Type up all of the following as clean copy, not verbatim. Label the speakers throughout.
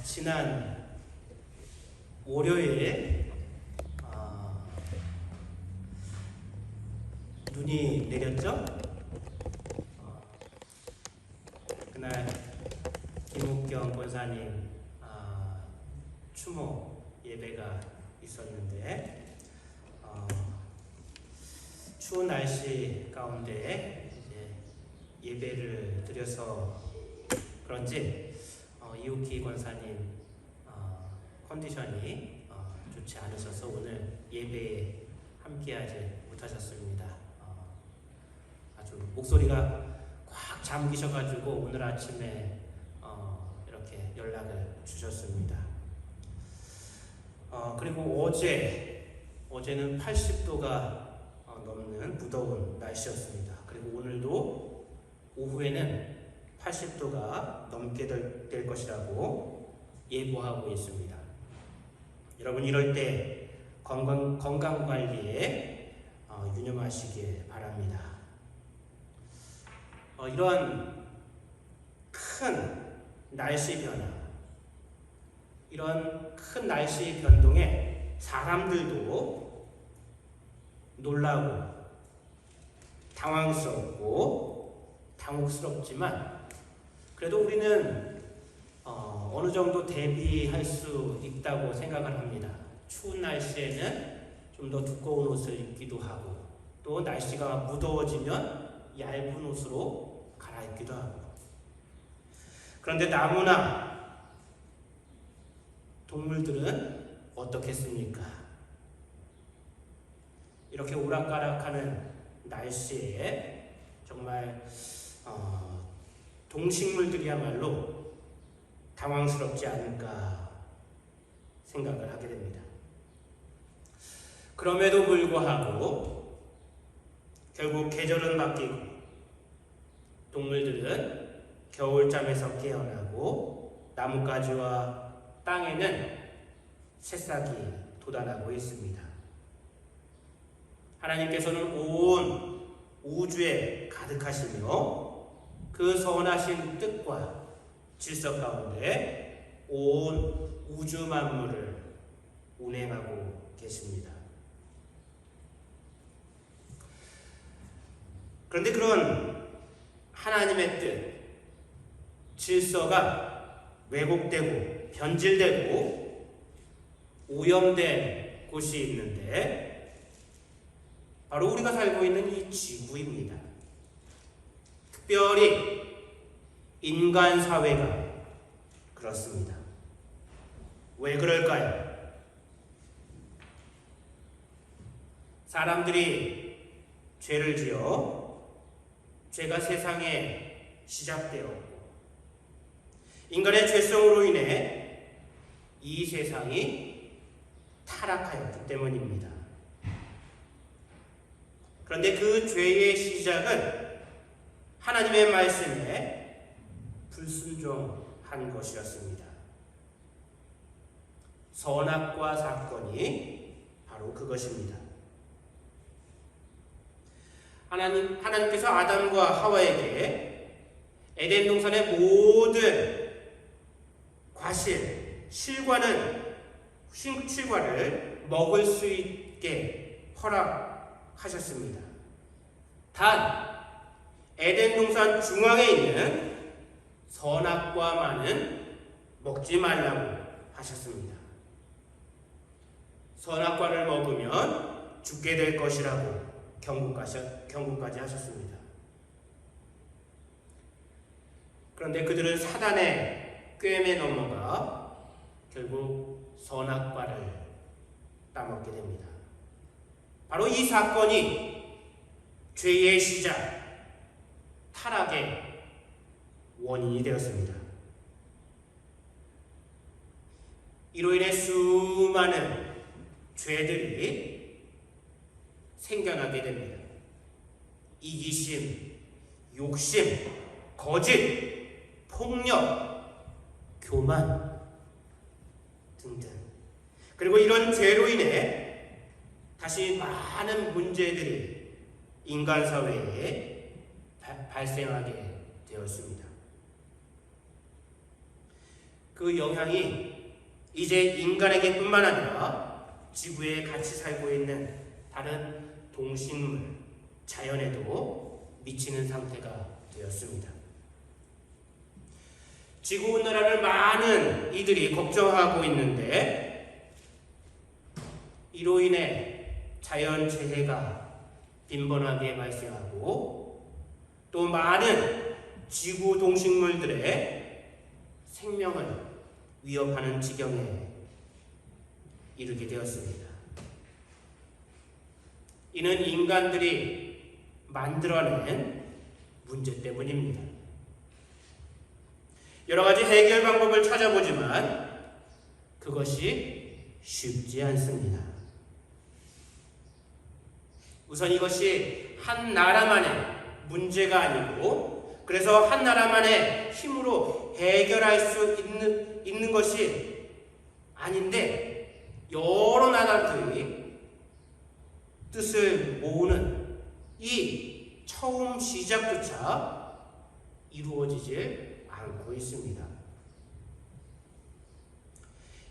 Speaker 1: 지난 월요일에 눈이 내렸죠? 그날 김옥경 권사님 추모 예배가 있었는데 추운 날씨 가운데 이제 예배를 드려서 그런지 이우키 권사님 컨디션이 좋지 않으셔서 오늘 예배에 함께하지 못하셨습니다. 아주 목소리가 꽉 잠기셔가지고 오늘 아침에 이렇게 연락을 주셨습니다. 그리고 어제는 80도가 넘는 무더운 날씨였습니다. 그리고 오늘도 오후에는 80도가 넘게 될 것이라고 예보하고 있습니다. 여러분 이럴 때 건강 관리에 유념하시길 바랍니다. 이런 큰 날씨 변화, 이런 큰 날씨 변동에 사람들도 놀라고 당황스럽고 당혹스럽지만 그래도 우리는 어느 정도 대비할 수 있다고 생각을 합니다. 추운 날씨에는 좀 더 두꺼운 옷을 입기도 하고 또 날씨가 무더워지면 얇은 옷으로 갈아입기도 하고 그런데 나무나 동물들은 어떻겠습니까? 이렇게 오락가락하는 날씨에 정말 동식물들이야말로 당황스럽지 않을까 생각을 하게 됩니다. 그럼에도 불구하고 결국 계절은 바뀌고 동물들은 겨울잠에서 깨어나고 나뭇가지와 땅에는 새싹이 돋아나고 있습니다. 하나님께서는 온 우주에 가득하시며 그 선하신 뜻과 질서 가운데 온 우주 만물을 운행하고 계십니다. 그런데 그런 하나님의 뜻, 질서가 왜곡되고 변질되고 오염된 곳이 있는데 바로 우리가 살고 있는 이 지구입니다. 특별히 인간 사회가 그렇습니다. 왜 그럴까요? 사람들이 죄를 지어 죄가 세상에 시작되었고 인간의 죄성으로 인해 이 세상이 타락하였기 때문입니다. 그런데 그 죄의 시작은 하나님의 말씀에 불순종한 것이었습니다. 선악과 사건이 바로 그것입니다. 하나님께서 아담과 하와에게 에덴 동산의 모든 과실, 실과를 먹을 수 있게 허락하셨습니다. 단 에덴 동산 중앙에 있는 선악과만은 먹지 말라고 하셨습니다. 선악과를 먹으면 죽게 될 것이라고 경고까지 하셨습니다. 그런데 그들은 사단의 꾀에 넘어가 결국 선악과를 따먹게 됩니다. 바로 이 사건이 죄의 시작, 타락의 원인이 되었습니다. 이로 인해 수많은 죄들이 생겨나게 됩니다. 이기심, 욕심, 거짓, 폭력, 교만 등등. 그리고 이런 죄로 인해 다시 많은 문제들이 인간 사회에 발생하게 되었습니다. 그 영향이 이제 인간에게뿐만 아니라 지구에 같이 살고 있는 다른 동식물, 자연에도 미치는 상태가 되었습니다. 지구온난화를 많은 이들이 걱정하고 있는데 이로 인해 자연재해가 빈번하게 발생하고 또 많은 지구 동식물들의 생명을 위협하는 지경에 이르게 되었습니다. 이는 인간들이 만들어낸 문제 때문입니다. 여러 가지 해결 방법을 찾아보지만 그것이 쉽지 않습니다. 우선 이것이 한 나라만의 문제가 아니고 그래서 한 나라만의 힘으로 해결할 수 있는 것이 아닌데 여러 나라들이 뜻을 모으는 이 처음 시작조차 이루어지질 않고 있습니다.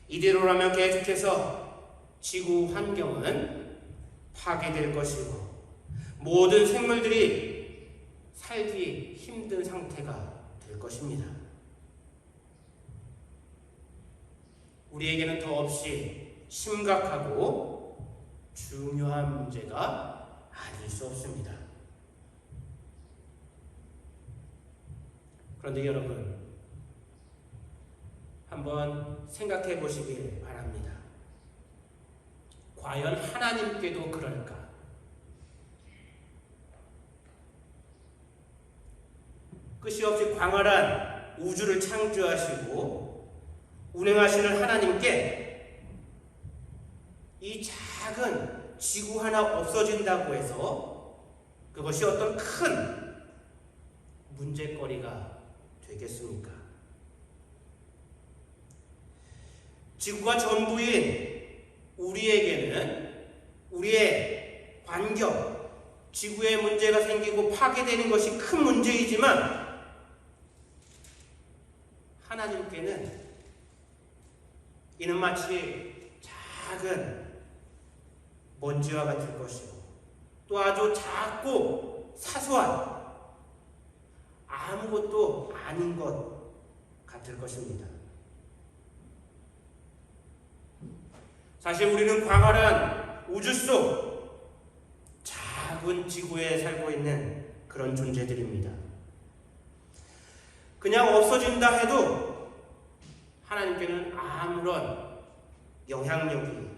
Speaker 1: 이대로라면 계속해서 지구 환경은 파괴될 것이고 모든 생물들이 살기 힘든 상태가 될 것입니다. 우리에게는 더없이 심각하고 중요한 문제가 아닐 수 없습니다. 그런데 여러분, 한번 생각해 보시길 바랍니다. 과연 하나님께도 그럴까? 끝이 없이 광활한 우주를 창조하시고 운행하시는 하나님께 이 작은 지구 하나 없어진다고 해서 그것이 어떤 큰 문제거리가 되겠습니까? 지구가 전부인 우리에게는 우리의 환경, 지구에 문제가 생기고 파괴되는 것이 큰 문제이지만 하나님께는 이는 마치 작은 먼지와 같을 것이고 또 아주 작고 사소한 아무것도 아닌 것 같을 것입니다. 사실 우리는 광활한 우주 속 작은 지구에 살고 있는 그런 존재들입니다. 그냥 없어진다 해도 하나님께는 아무런 영향력이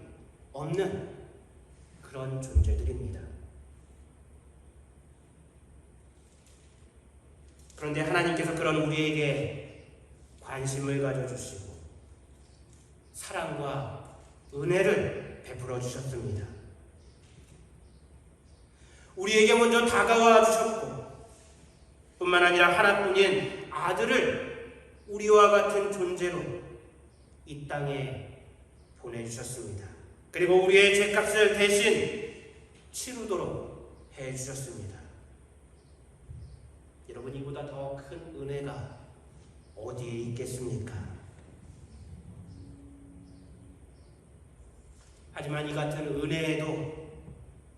Speaker 1: 없는 그런 존재들입니다. 그런데 하나님께서 그런 우리에게 관심을 가져주시고 사랑과 은혜를 베풀어 주셨습니다. 우리에게 먼저 다가와 주셨고 뿐만 아니라 하나뿐인 아들을 우리와 같은 존재로 이 땅에 보내주셨습니다. 그리고 우리의 죄값을 대신 치르도록 해주셨습니다. 여러분, 이보다 더 큰 은혜가 어디에 있겠습니까? 하지만 이 같은 은혜에도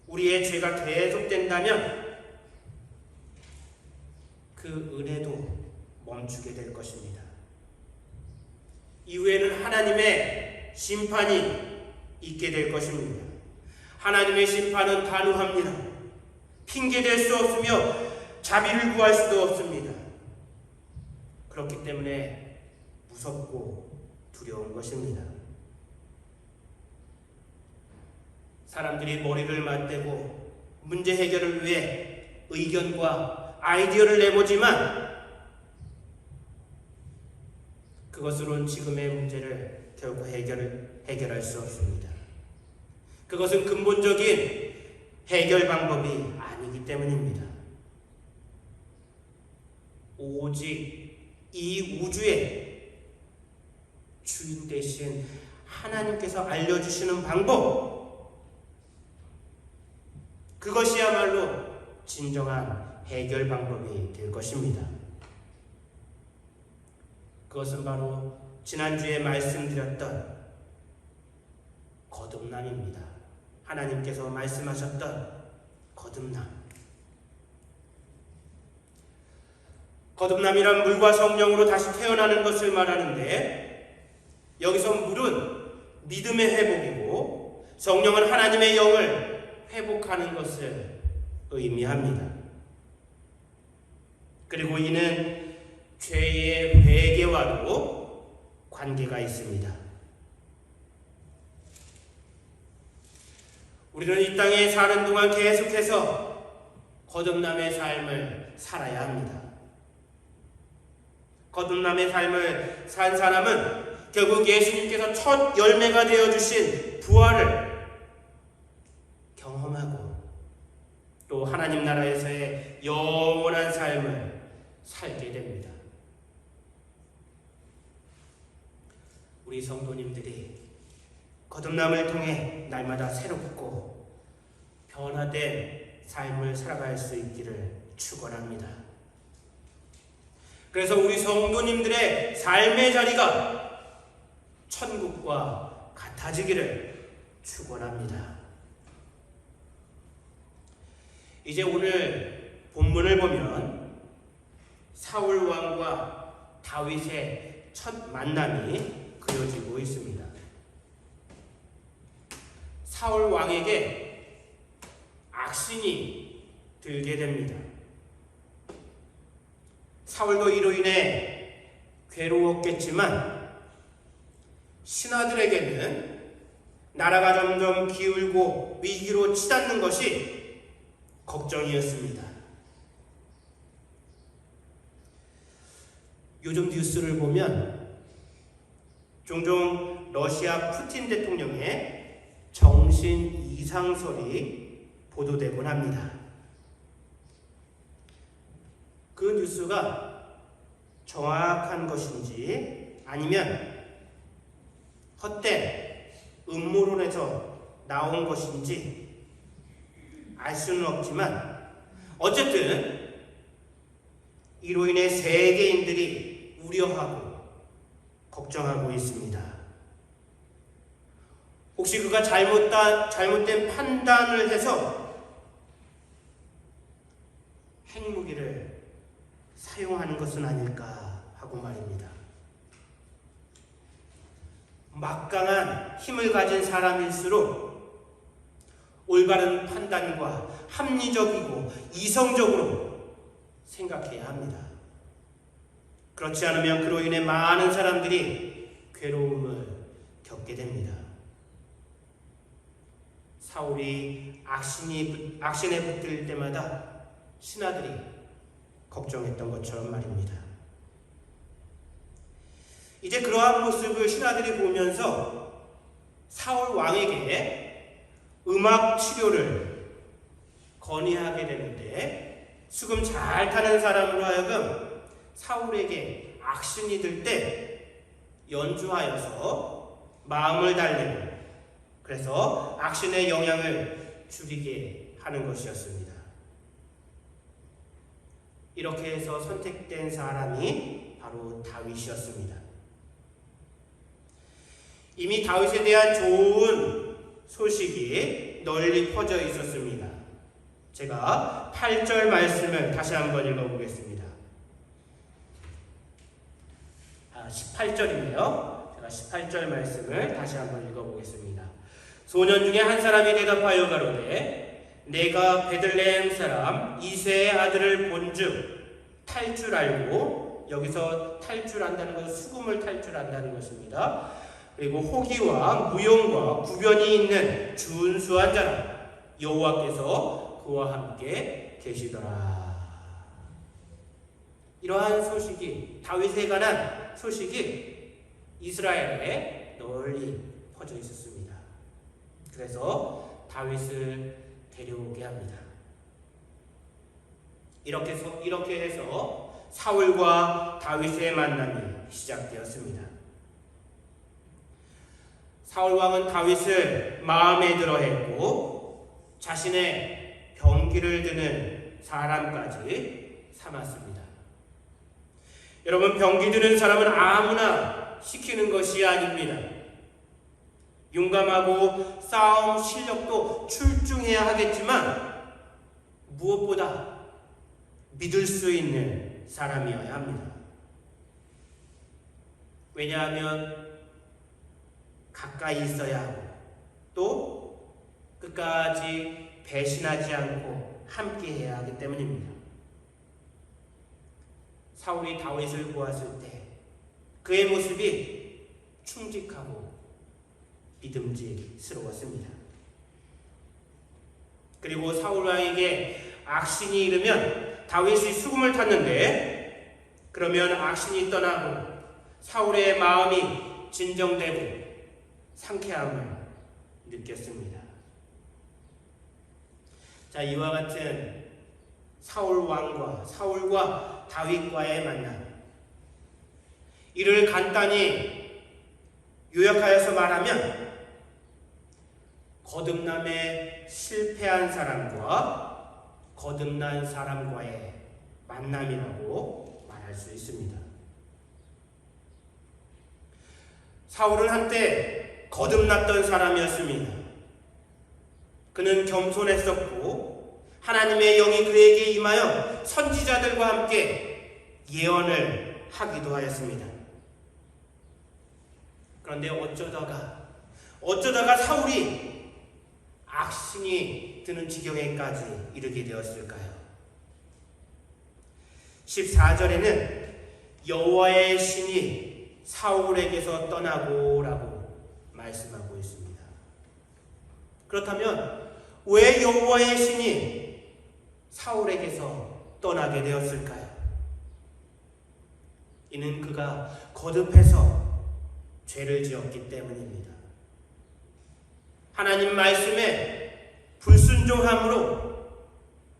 Speaker 1: 우리의 죄가 계속된다면 그 은혜도 멈추게 될 것입니다. 이후에는 하나님의 심판이 있게 될 것입니다. 하나님의 심판은 단호합니다. 핑계댈 수 없으며 자비를 구할 수도 없습니다. 그렇기 때문에 무섭고 두려운 것입니다. 사람들이 머리를 맞대고 문제 해결을 위해 의견과 아이디어를 내보지만 그것으로는 지금의 문제를 결코 해결할 수 없습니다. 그것은 근본적인 해결 방법이 아니기 때문입니다. 오직 이 우주의 주인 되신 하나님께서 알려주시는 방법, 그것이야말로 진정한 해결 방법이 될 것입니다. 그것은 바로 지난주에 말씀드렸던 거듭남입니다. 하나님께서 말씀하셨던 거듭남. 거듭남이란 물과 성령으로 다시 태어나는 것을 말하는데, 여기서 물은 믿음의 회복이고 성령은 하나님의 영을 회복하는 것을 의미합니다. 그리고 이는 죄의 회개와도 관계가 있습니다. 우리는 이 땅에 사는 동안 계속해서 거듭남의 삶을 살아야 합니다. 거듭남의 삶을 산 사람은 결국 예수님께서 첫 열매가 되어주신 부활을 경험하고 또 하나님 나라에서의 영원한 삶을 살게 됩니다. 우리 성도님들이 거듭남을 통해 날마다 새롭고 변화된 삶을 살아갈 수 있기를 축원합니다. 그래서 우리 성도님들의 삶의 자리가 천국과 같아지기를 축원합니다. 이제 오늘 본문을 보면 사울 왕과 다윗의 첫 만남이 그려지고 있습니다. 사울 왕에게 악신이 들게 됩니다. 사울도 이로 인해 괴로웠겠지만 신하들에게는 나라가 점점 기울고 위기로 치닫는 것이 걱정이었습니다. 요즘 뉴스를 보면 종종 러시아 푸틴 대통령의 정신 이상설이 보도되곤 합니다. 그 뉴스가 정확한 것인지 아니면 헛된 음모론에서 나온 것인지 알 수는 없지만 어쨌든 이로 인해 세계인들이 우려하고 걱정하고 있습니다. 혹시 그가 잘못된 판단을 해서 핵무기를 사용하는 것은 아닐까 하고 말입니다. 막강한 힘을 가진 사람일수록 올바른 판단과 합리적이고 이성적으로 생각해야 합니다. 그렇지 않으면 그로 인해 많은 사람들이 괴로움을 겪게 됩니다. 사울이 악신에 붙들 때마다 신하들이 걱정했던 것처럼 말입니다. 이제 그러한 모습을 신하들이 보면서 사울 왕에게 음악 치료를 건의하게 되는데, 수금 잘 타는 사람으로 하여금 사울에게 악신이 들 때 연주하여서 마음을 달래고 그래서 악신의 영향을 줄이게 하는 것이었습니다. 이렇게 해서 선택된 사람이 바로 다윗이었습니다. 이미 다윗에 대한 좋은 소식이 널리 퍼져 있었습니다. 제가 8절 말씀을 다시 한번 읽어보겠습니다. 18절이네요. 제가 18절 말씀을 다시 한번 읽어보겠습니다. 소년 중에 한 사람이 대답하여 가로되 내가 베들레헴 사람 이새의 아들을 본즉 탈 줄 알고, 여기서 탈 줄 안다는 것은 수금을 탈 줄 안다는 것입니다. 그리고 호기와 무용과 구변이 있는 준수한 자라 여호와께서 그와 함께 계시더라. 이러한 소식이, 다윗에 관한 소식이 이스라엘에 널리 퍼져 있었습니다. 그래서 다윗을 데려오게 합니다. 이렇게 해서 사울과 다윗의 만남이 시작되었습니다. 사울 왕은 다윗을 마음에 들어 했고 자신의 병기를 드는 사람까지 삼았습니다. 여러분, 병기 드는 사람은 아무나 시키는 것이 아닙니다. 용감하고 싸움 실력도 출중해야 하겠지만 무엇보다 믿을 수 있는 사람이어야 합니다. 왜냐하면 가까이 있어야 하고 또 끝까지 배신하지 않고 함께해야 하기 때문입니다. 사울이 다윗을 보았을 때 그의 모습이 충직하고 믿음직스러웠습니다. 그리고 사울 왕에게 악신이 이르면 다윗이 수금을 탔는데 그러면 악신이 떠나고 사울의 마음이 진정되고 상쾌함을 느꼈습니다. 자, 이와 같은 사울과 다윗과의 만남, 이를 간단히 요약하여서 말하면 거듭남에 실패한 사람과 거듭난 사람과의 만남이라고 말할 수 있습니다. 사울은 한때 거듭났던 사람이었습니다. 그는 겸손했었고 하나님의 영이 그에게 임하여 선지자들과 함께 예언을 하기도 하였습니다. 그런데 어쩌다가 사울이 악신이 드는 지경에까지 이르게 되었을까요? 14절에는 여호와의 신이 사울에게서 떠나고라고 말씀하고 있습니다. 그렇다면 왜 여호와의 신이 사울에게서 떠나게 되었을까요? 이는 그가 거듭해서 죄를 지었기 때문입니다. 하나님 말씀에 불순종함으로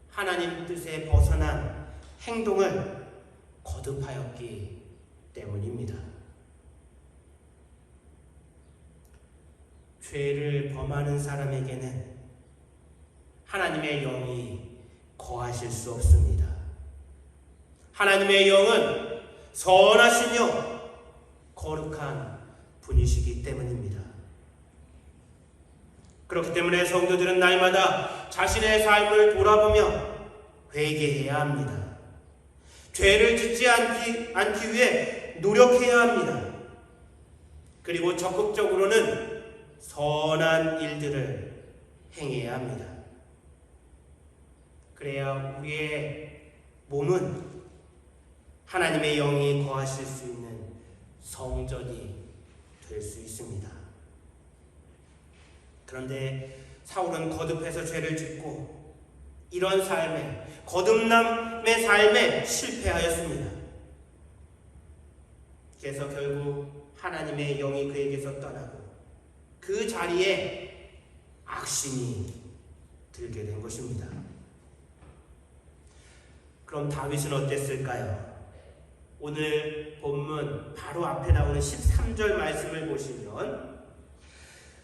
Speaker 1: 하나님 뜻에 벗어난 행동을 거듭하였기 때문입니다. 죄를 범하는 사람에게는 하나님의 영이 거하실 수 없습니다. 하나님의 영은 선하시며 거룩한 분이시기 때문입니다. 그렇기 때문에 성도들은 날마다 자신의 삶을 돌아보며 회개해야 합니다. 죄를 짓지 않기 위해 노력해야 합니다. 그리고 적극적으로는 선한 일들을 행해야 합니다. 그래야 우리의 몸은 하나님의 영이 거하실 수 있는 성전이 될 수 있습니다. 그런데 사울은 거듭해서 죄를 짓고 이런 거듭남의 삶에 실패하였습니다. 그래서 결국 하나님의 영이 그에게서 떠나고 그 자리에 악신이 들게 된 것입니다. 그럼 다윗은 어땠을까요? 오늘 본문 바로 앞에 나오는 13절 말씀을 보시면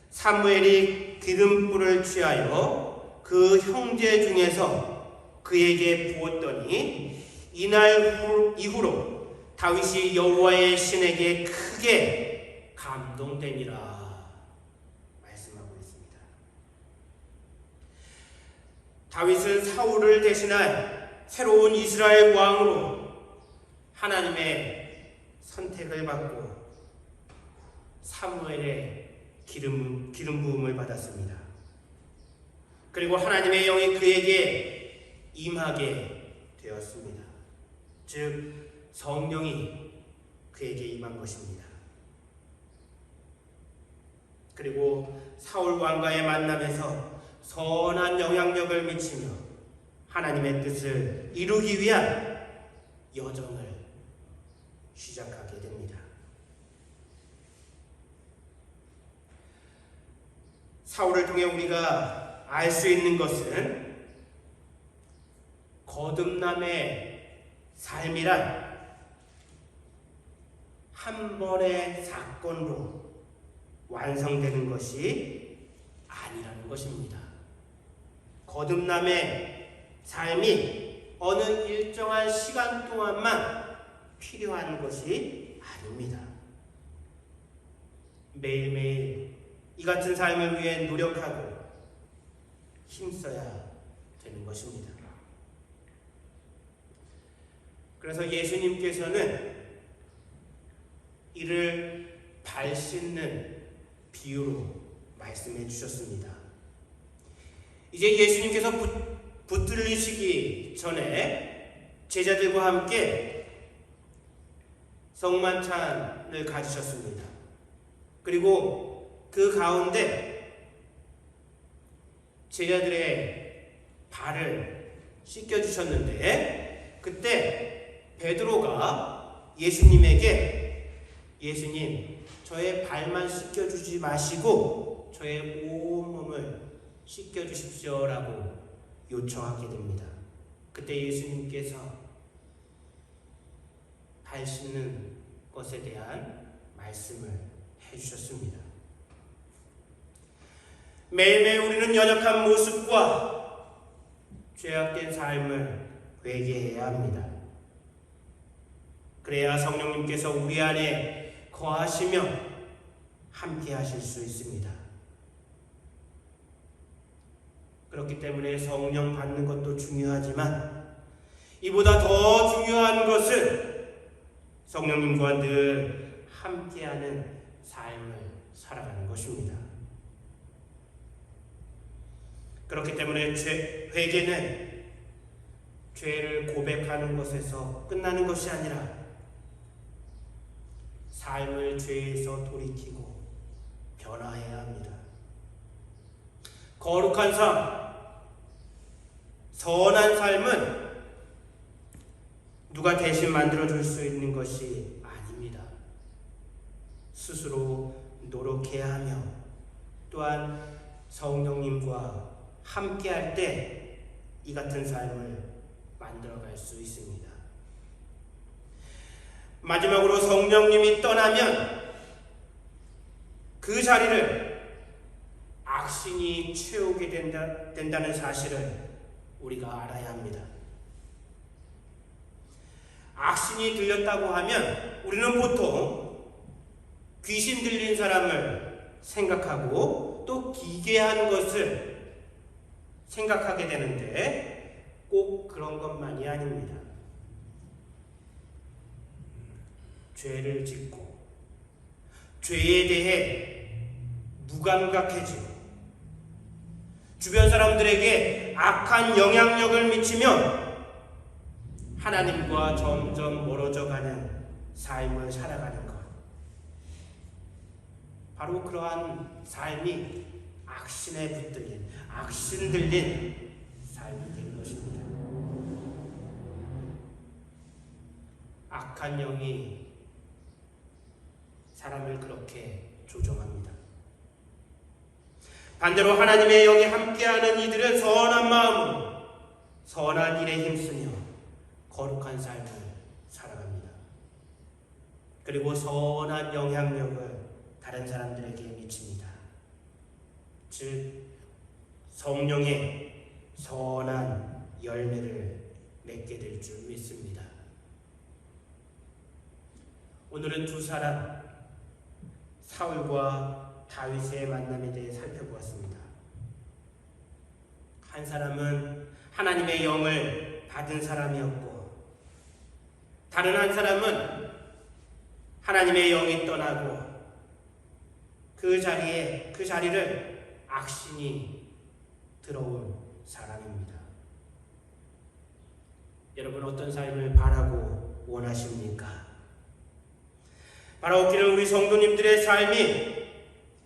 Speaker 1: 사무엘이 기름불을 취하여 그 형제 중에서 그에게 부었더니 이날 이후로 다윗이 여호와의 신에게 크게 감동되니라 말씀하고 있습니다. 다윗은 사울을 대신할 새로운 이스라엘 왕으로 하나님의 선택을 받고 사무엘의 기름 부음을 받았습니다. 그리고 하나님의 영이 그에게 임하게 되었습니다. 즉 성령이 그에게 임한 것입니다. 그리고 사울 왕과의 만남에서 선한 영향력을 미치며 하나님의 뜻을 이루기 위한 여정을 시작하게 됩니다. 사울을 통해 우리가 알 수 있는 것은 거듭남의 삶이란 한 번의 사건으로 완성되는 것이 아니라는 것입니다. 거듭남의 삶이 어느 일정한 시간 동안만 필요한 것이 아닙니다. 매일매일 이 같은 삶을 위해 노력하고 힘써야 되는 것입니다. 그래서 예수님께서는 이를 발 씻는 비유로 말씀해 주셨습니다. 이제 예수님께서 붙들리시기 전에 제자들과 함께 성만찬을 가지셨습니다. 그리고 그 가운데 제자들의 발을 씻겨주셨는데, 그때 베드로가 예수님에게 예수님, 저의 발만 씻겨주지 마시고 저의 온 몸을 씻겨주십시오 라고 요청하게 됩니다. 그때 예수님께서 발 씻는 것에 대한 말씀을 해주셨습니다. 매일매일 우리는 연약한 모습과 죄악된 삶을 회개해야 합니다. 그래야 성령님께서 우리 안에 거하시며 함께 하실 수 있습니다. 그렇기 때문에 성령 받는 것도 중요하지만 이보다 더 중요한 것은 성령님과 늘 함께하는 삶을 살아가는 것입니다. 그렇기 때문에 회개는 죄를 고백하는 것에서 끝나는 것이 아니라 삶을 죄에서 돌이키고 변화해야 합니다. 거룩한 삶, 선한 삶은 누가 대신 만들어줄 수 있는 것이 아닙니다. 스스로 노력해야 하며 또한 성령님과 함께할 때 이 같은 삶을 만들어갈 수 있습니다. 마지막으로 성령님이 떠나면 그 자리를 악신이 채우게 된다는 사실을 우리가 알아야 합니다. 악신이 들렸다고 하면 우리는 보통 귀신 들린 사람을 생각하고 또 기괴한 것을 생각하게 되는데 꼭 그런 것만이 아닙니다. 죄를 짓고 죄에 대해 무감각해지고 주변 사람들에게 악한 영향력을 미치며 하나님과 점점 멀어져가는 삶을 살아가는 것, 바로 그러한 삶이 악신에 붙들린, 악신 들린 삶이 된 것입니다. 악한 영이 사람을 그렇게 조종합니다. 반대로 하나님의 영이 함께하는 이들은 선한 마음으로 선한 일에 힘쓰며 거룩한 삶을 살아갑니다. 그리고 선한 영향력을 다른 사람들에게 미칩니다. 즉 성령의 선한 열매를 맺게 될 줄 믿습니다. 오늘은 두 사람, 사울과 다윗의 만남에 대해 살펴보았습니다. 한 사람은 하나님의 영을 받은 사람이었고, 다른 한 사람은 하나님의 영이 떠나고 그 자리를 악신이 들어온 사람입니다. 여러분, 어떤 삶을 바라고 원하십니까? 바라옵기를 우리 성도님들의 삶이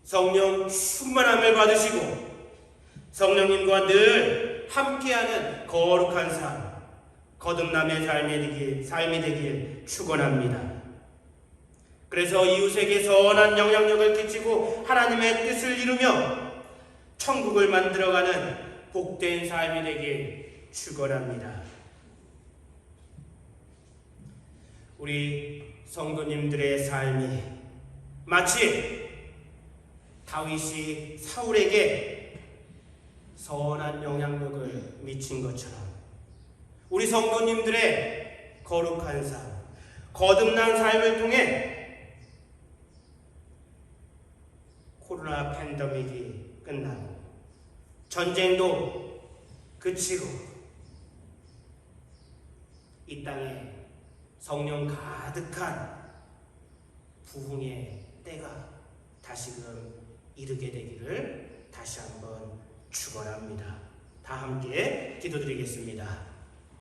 Speaker 1: 성령 충만함을 받으시고 성령님과 늘 함께하는 거룩한 삶, 거듭남의 삶이 되길 축원합니다. 그래서 이웃에게 선한 영향력을 끼치고 하나님의 뜻을 이루며 천국을 만들어가는 복된 삶이 되길 축원합니다. 우리 성도님들의 삶이 마치 다윗이 사울에게 선한 영향력을 미친 것처럼 우리 성도님들의 거룩한 삶, 거듭난 삶을 통해 코로나 팬데믹이 끝나고 전쟁도 그치고 이 땅에 성령 가득한 부흥의 때가 다시금 이르게 되기를 다시 한번 축원합니다. 다 함께 기도드리겠습니다.